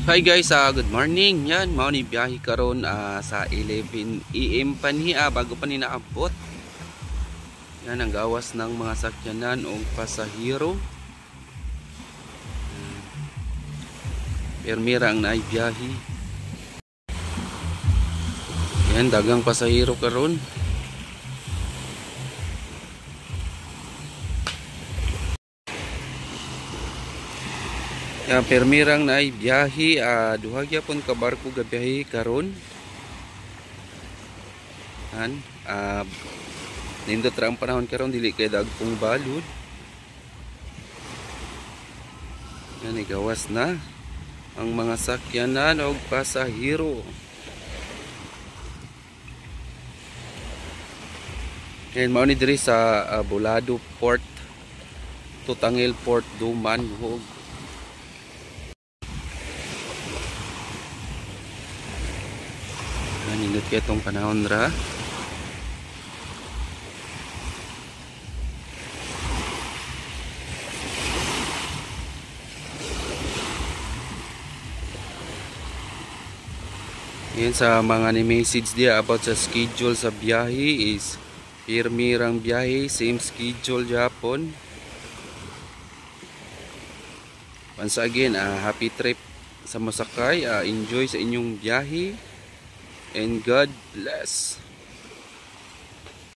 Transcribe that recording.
Hi guys, good morning. Yan, mao ni biyahe karon sa 11 AM pa niya bago pa ni naabot. Yan ang gawas ng mga sakyanan o pasahero. Permira ang naay biyahe. Yan, dagang pasahero karon. Yan, permirang naay biyahe, duha gyapon ka barko ga biyahe karon. Yan, nindot ra ang panahon karon, dili kay dagkong balud. Yan, igawas na ang mga sakyanan o pasahero. Yan, mao ni diri sa Bulado Port, Tutangil Port, Duman, Hog. Nindot kaya itong panahon ra. Yan, sa mga ni-message dia about sa schedule sa biyahe is pirmirang biyahe, same schedule Japon. Once again, happy trip sa masakay, enjoy sa inyong biyahe, and God bless.